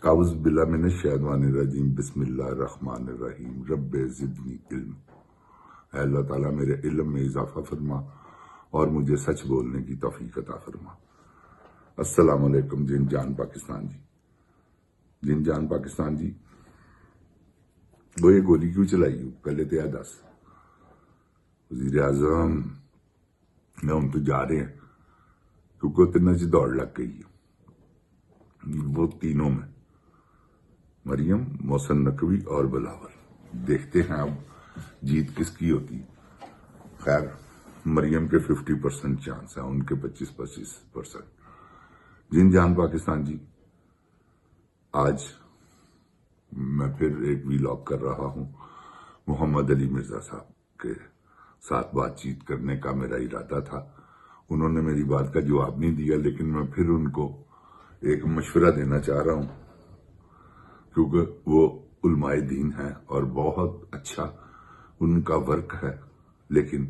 اعوذ باللہ من الشیطان الرجیم بسم اللہ الرحمن الرحیم رب زدنی علم۔ اے اللہ تعالیٰ میرے علم میں اضافہ فرما اور مجھے سچ بولنے کی توفیق عطا فرما۔ السلام علیکم جن جان پاکستان جی، جن جان پاکستان جی، وہ یہ گولی کیوں چلائی ہو پہلے تو یاد دس۔ وزیر اعظم میں ہم تو جا رہے ہیں کیونکہ تین چ دوڑ لگ گئی ہے، وہ تینوں میں مریم، محسن نقوی اور بلاول۔ دیکھتے ہیں اب جیت کس کی ہوتی ہے۔ خیر مریم کے 50% چانس ہیں، ان کے 25%۔ جن جان پاکستان جی، آج میں پھر ایک ویلاگ کر رہا ہوں۔ محمد علی مرزا صاحب کے ساتھ بات چیت کرنے کا میرا ارادہ تھا، انہوں نے میری بات کا جواب نہیں دیا، لیکن میں پھر ان کو ایک مشورہ دینا چاہ رہا ہوں کیونکہ وہ علماء دین ہیں اور بہت اچھا ان کا ورک ہے، لیکن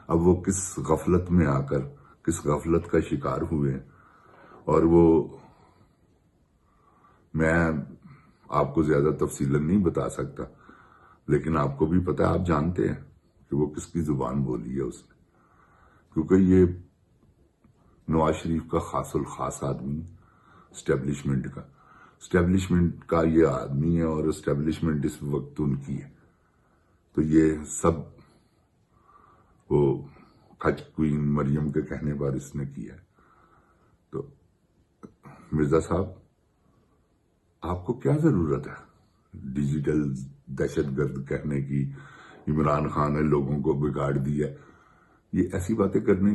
اب وہ کس غفلت میں آ کر کس غفلت کا شکار ہوئے ہیں۔ اور وہ میں آپ کو زیادہ تفصیلاً نہیں بتا سکتا، لیکن آپ کو بھی پتا، آپ جانتے ہیں کہ وہ کس کی زبان بولی ہے اس نے، کیونکہ یہ نواز شریف کا خاص الخاص آدمی، اسٹیبلشمنٹ کا یہ آدمی ہے، اور اسٹیبلشمنٹ اس وقت ان کی ہے۔ تو یہ سب وہ کھچ کوئین مریم کے کہنے پر اس نے کیا ہے۔ تو مرزا صاحب، آپ کو کیا ضرورت ہے ڈیجیٹل دہشت گرد کہنے کی؟ عمران خان نے لوگوں کو بگاڑ دیا، یہ ایسی باتیں کرنے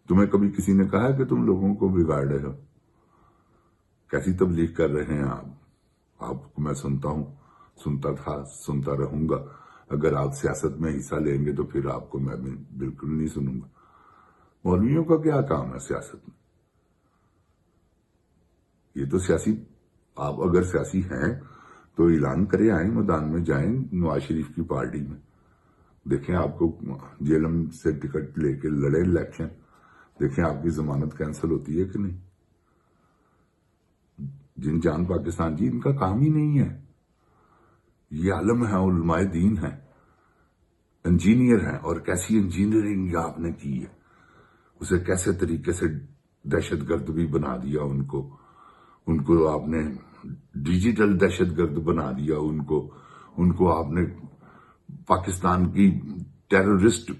تمہیں کبھی کسی نے کہا ہے کہ تم لوگوں کو بگاڑ رہے ہو؟ کیسی تبلیغ کر رہے ہیں آپ کو میں سنتا تھا، سنتا رہوں گا۔ اگر آپ سیاست میں حصہ لیں گے تو پھر آپ کو میں بالکل نہیں سنوں گا۔ مولویوں کا کیا کام ہے سیاست میں؟ یہ تو آپ اگر سیاسی ہیں تو اعلان کریں، آئیں میدان میں، جائیں نواز شریف کی پارٹی میں، دیکھیں آپ کو جیلم سے ٹکٹ لے کے لڑے الیکشن، دیکھیں آپ کی ضمانت کینسل ہوتی ہے کہ نہیں۔ جن جان پاکستان جی، ان کا کام ہی نہیں ہے۔ یہ عالم ہے، علماء دین ہیں، انجینئر ہیں، اور کیسی انجینئرنگ آپ نے کی ہے، اسے کیسے طریقے سے دہشت گرد بھی بنا دیا، ان کو آپ نے ڈیجیٹل دہشت گرد بنا دیا، ان کو آپ نے پاکستان کی ٹیررسٹ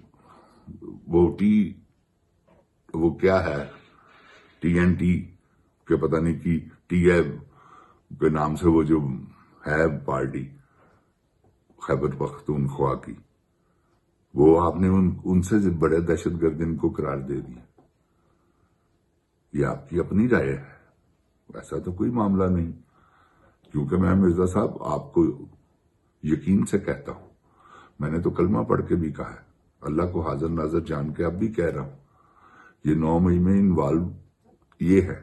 وہ کیا ہے TNT کے پتہ نہیں کی TA کے نام سے وہ جو ہے پارٹی خیبر پختونخوا کی، وہ آپ نے ان سے بڑے دہشت گرد ان کو قرار دے دیا۔ یہ آپ کی اپنی رائے ہے، ایسا تو کوئی معاملہ نہیں۔ کیونکہ میں مرزا صاحب آپ کو یقین سے کہتا ہوں، میں نے تو کلمہ پڑھ کے بھی کہا ہے، اللہ کو حاضر ناظر جان کے اب بھی کہہ رہا ہوں، یہ 9 مئی میں انوالو یہ ہے،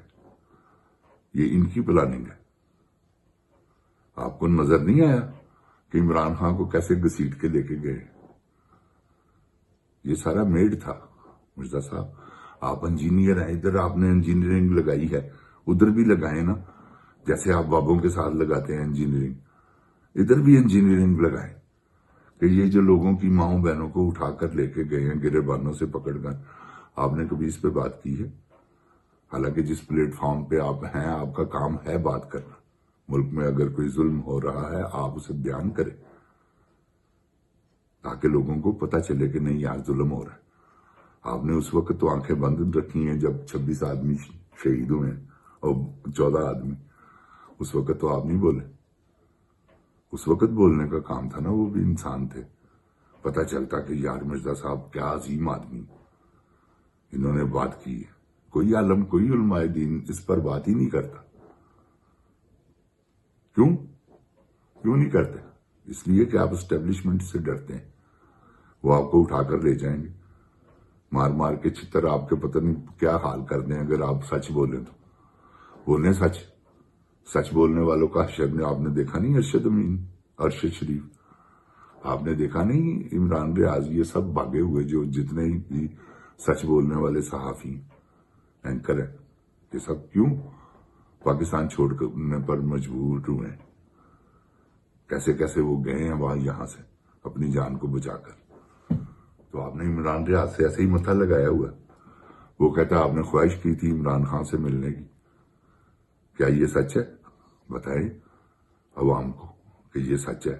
یہ ان کی پلاننگ ہے۔ آپ کو نظر نہیں آیا کہ عمران خان کو کیسے گھسیٹ کے لے کے گئے؟ یہ سارا میڈ تھا مرزا صاحب۔ آپ انجینئر ہیں، ادھر آپ نے انجینئرنگ لگائی ہے، ادھر بھی لگائیں نا، جیسے آپ بابوں کے ساتھ لگاتے ہیں انجینئرنگ، ادھر بھی انجینئرنگ لگائیں کہ یہ جو لوگوں کی ماؤں بہنوں کو اٹھا کر لے کے گئے ہیں گریبانوں سے پکڑ کر، آپ نے کبھی اس پہ بات کی ہے؟ حالانکہ جس پلیٹ فارم پہ آپ ہیں، آپ کا کام ہے بات کرنا۔ ملک میں اگر کوئی ظلم ہو رہا ہے آپ اسے بیان کریں تاکہ لوگوں کو پتہ چلے کہ نہیں یار ظلم ہو رہا ہے۔ آپ نے اس وقت تو آنکھیں بند رکھی ہیں جب 26 آدمی شہید ہوئے ہیں اور 14 آدمی، اس وقت تو آپ نہیں بولے۔ اس وقت بولنے کا کام تھا نا، وہ بھی انسان تھے، پتہ چلتا کہ یار مرزا صاحب کیا عظیم آدمی، انہوں نے بات کی ہے۔ کوئی عالم، کوئی علماء دین اس پر بات ہی نہیں کرتا۔ کیوں نہیں کرتے؟ اس لیے کہ آپ اسٹیبلشمنٹ سے ڈرتے ہیں، وہ آپ کو اٹھا کر لے جائیں گے، مار مار کے چھتر آپ کے پتہ نہیں کیا حال کر دیں اگر آپ سچ بولیں تو۔ بولیں سچ بولنے والوں کا حشر میں آپ نے دیکھا نہیں، ارشد شریف آپ نے دیکھا نہیں، عمران ریاض، یہ سب بھاگے ہوئے جو جتنے بھی سچ بولنے والے صحافی اینکر ہیں، یہ سب کیوں؟ پاکستان چھوڑنے پر مجبور ہوئے، کیسے کیسے وہ گئے ہیں وہاں یہاں سے اپنی جان کو بچا کر۔ تو آپ نے عمران ریاض سے ایسے ہی متھا لگایا ہوا ہے۔ وہ کہتا ہے آپ نے خواہش کی تھی عمران خان سے ملنے کی، کیا یہ سچ ہے؟ بتائیں عوام کو کہ یہ سچ ہے۔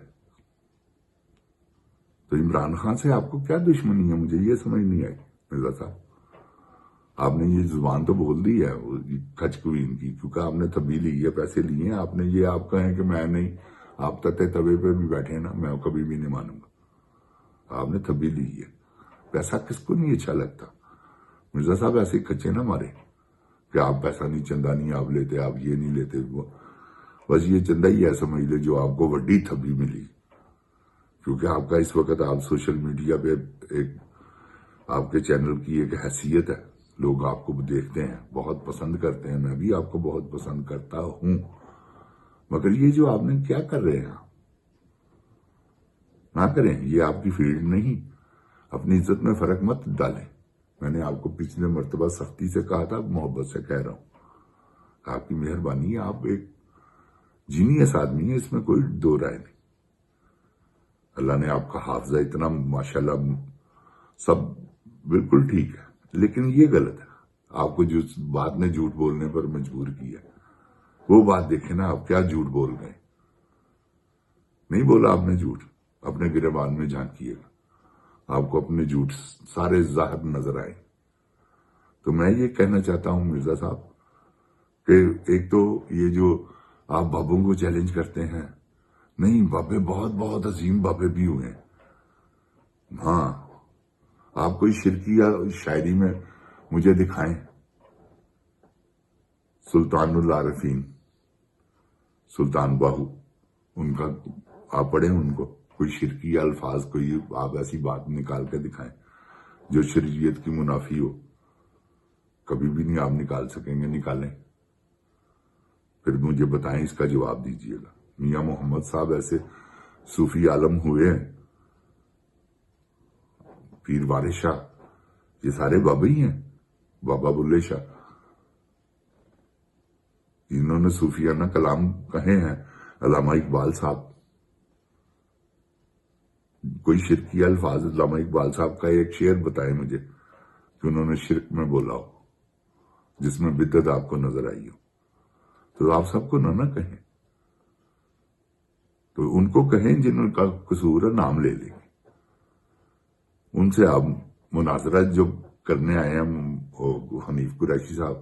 تو عمران خان سے آپ کو کیا دشمنی ہے؟ مجھے یہ سمجھ نہیں آئی مرزا صاحب۔ آپ نے یہ زبان تو بول دی ہے کھچ کوین کی، کیونکہ آپ نے تبھی لی ہے، پیسے لیے ہیں آپ نے۔ یہ آپ کہیں کہ میں نہیں، آپ تتے توے پہ بھی بیٹھے ہیں نا، میں کبھی بھی نہیں مانوں گا۔ آپ نے تبھی لی ہے۔ پیسہ کس کو نہیں اچھا لگتا مرزا صاحب؟ ایسے کچے نہ مارے کہ آپ پیسہ نہیں، چندہ نہیں آپ لیتے، آپ یہ نہیں لیتے۔ بس یہ چندہ ہی ہے سمجھ لے جو آپ کو وڈی تھبی ملی، کیونکہ آپ کا اس وقت آپ سوشل میڈیا پہ ایک آپ کے چینل کی ایک حیثیت ہے، لوگ آپ کو دیکھتے ہیں، بہت پسند کرتے ہیں، میں بھی آپ کو بہت پسند کرتا ہوں، مگر یہ جو آپ نے کیا کر رہے ہیں نہ کریں، یہ آپ کی فیلڈ نہیں۔ اپنی عزت میں فرق مت ڈالیں۔ میں نے آپ کو پچھلے مرتبہ سختی سے کہا تھا، محبت سے کہہ رہا ہوں، آپ کی مہربانی ہے، آپ ایک جینیس آدمی ہے، اس میں کوئی دو رائے نہیں۔ اللہ نے آپ کا حافظہ اتنا ماشاءاللہ سب بالکل ٹھیک ہے، لیکن یہ غلط ہے۔ آپ کو جو بات نے جھوٹ بولنے پر مجبور کیا، وہ بات دیکھیں نا، آپ کیا جھوٹ بول گئے۔ نہیں بولا آپ نے جھوٹ، اپنے گریبان میں جھانکیے گا، آپ کو اپنے جھوٹ سارے ظاہر نظر آئے۔ تو میں یہ کہنا چاہتا ہوں مرزا صاحب کہ ایک تو یہ جو آپ بابوں کو چیلنج کرتے ہیں، نہیں، بابے بہت بہت عظیم بابے بھی ہوئے ہیں۔ ہاں، آپ کوئی شرکی یا شاعری میں مجھے دکھائیں، سلطان العارفین، سلطان باہو، ان کا آپ پڑھیں ان کو، کوئی شرکی الفاظ، کوئی آپ ایسی بات نکال کے دکھائیں جو شریعت کی منافی ہو۔ کبھی بھی نہیں آپ نکال سکیں گے، نکالیں پھر مجھے بتائیں، اس کا جواب دیجئے گا۔ میاں محمد صاحب ایسے صوفی عالم ہوئے ہیں، پیر وارث شاہ، یہ سارے بابا ہی ہیں، بابا بلے شاہ، جنہوں نے صوفیانہ کلام کہے ہیں، علامہ اقبال صاحب۔ کوئی شرکی الفاظ علامہ اقبال صاحب کا ایک شعر بتائیں مجھے کہ انہوں نے شرک میں بولا ہو، جس میں بدعت آپ کو نظر آئی ہو۔ تو آپ سب کو نہ کہیں، تو ان کو کہیں جن کا قصور ہے، نام لے لیں گے۔ ان سے آپ مناظرہ جو کرنے آئے ہیں، حنیف قریشی صاحب،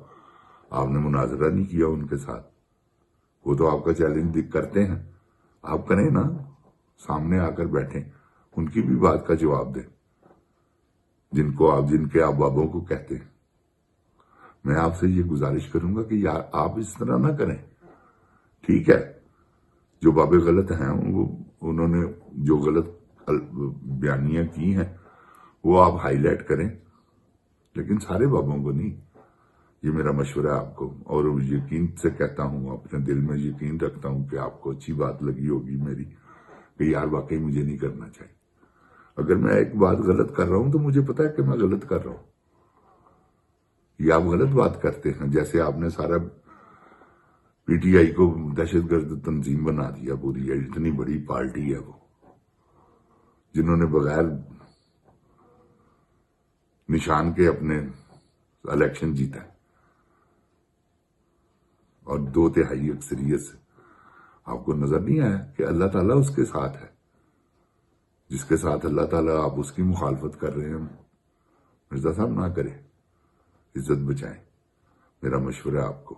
آپ نے مناظرہ نہیں کیا ان کے ساتھ، وہ تو آپ کا چیلنج کرتے ہیں، آپ کریں نا، سامنے آ کر بیٹھیں، ان کی بھی بات کا جواب دیں، جن کے آپ بابوں کو کہتے ہیں۔ میں آپ سے یہ گزارش کروں گا کہ یار آپ اس طرح نہ کریں، ٹھیک ہے؟ جو بابے غلط ہیں، انہوں نے جو غلط بیانیاں کی ہیں وہ آپ ہائی لائٹ کریں، لیکن سارے بابوں کو نہیں۔ یہ میرا مشورہ ہے آپ کو، اور یقین سے کہتا ہوں، اپنے دل میں یقین رکھتا ہوں کہ آپ کو اچھی بات لگی ہوگی میری، کہ یار واقعی مجھے نہیں کرنا چاہیے۔ اگر میں ایک بات غلط کر رہا ہوں تو مجھے پتا ہے کہ میں غلط کر رہا ہوں۔ یہ آپ غلط بات کرتے ہیں، جیسے آپ نے سارا پی ٹی آئی کو دہشت گرد تنظیم بنا دیا پوری، اتنی بڑی پارٹی ہے وہ، جنہوں نے بغیر نشان کے اپنے الیکشن جیتا ہے، اور 2/3 اکثریت سے۔ آپ کو نظر نہیں آیا کہ اللہ تعالیٰ اس کے ساتھ ہے؟ جس کے ساتھ اللہ تعالیٰ، آپ اس کی مخالفت کر رہے ہیں۔ مرزا صاحب نہ کریں، عزت بچائیں، میرا مشورہ ہے آپ کو۔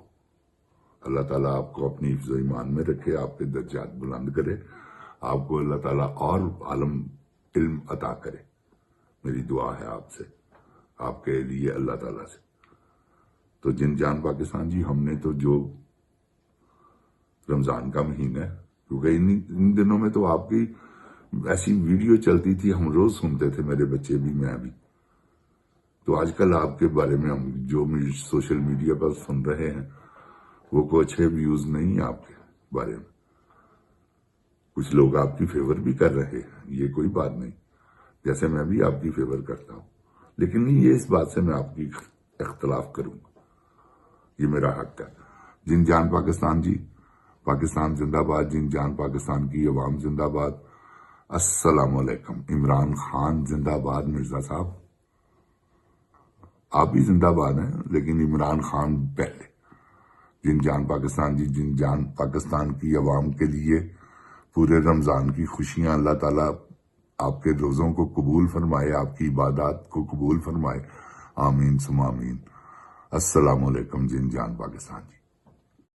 اللہ تعالیٰ آپ کو اپنی حفظ و ایمان میں رکھے، آپ کے درجات بلند کرے، آپ کو اللہ تعالیٰ اور عالم علم عطا کرے، میری دعا ہے آپ سے، آپ کے لیے اللہ تعالیٰ سے۔ تو جن جان پاکستان جی، ہم نے تو جو رمضان کا مہینہ ہے، کیونکہ ان دنوں میں تو آپ کی ایسی ویڈیو چلتی تھی، ہم روز سنتے تھے، میرے بچے بھی، میں بھی۔ تو آج کل آپ کے بارے میں ہم جو سوشل میڈیا پر سن رہے ہیں، وہ کوئی اچھے ویوز نہیں ہیں آپ کے بارے میں۔ کچھ لوگ آپ کی فیور بھی کر رہے ہیں، یہ کوئی بات نہیں، جیسے میں بھی آپ کی فیور کرتا ہوں، لیکن نہیں، یہ اس بات سے میں آپ کی اختلاف کروں گا، یہ میرا حق ہے۔ جن جان پاکستان جی، پاکستان زندہ باد، جن جان پاکستان کی عوام زندہ باد۔ السلام علیکم۔ عمران خان زندہ باد۔ مرزا صاحب آپ بھی زندہ باد ہیں، لیکن عمران خان پہلے۔ جن جان پاکستان جی، جن جان پاکستان کی عوام کے لیے پورے رمضان کی خوشیاں اللہ تعالیٰ آپ کے روزوں کو قبول فرمائے، آپ کی عبادات کو قبول فرمائے، آمین ثم آمین۔ السلام علیکم جن جان پاکستان جی۔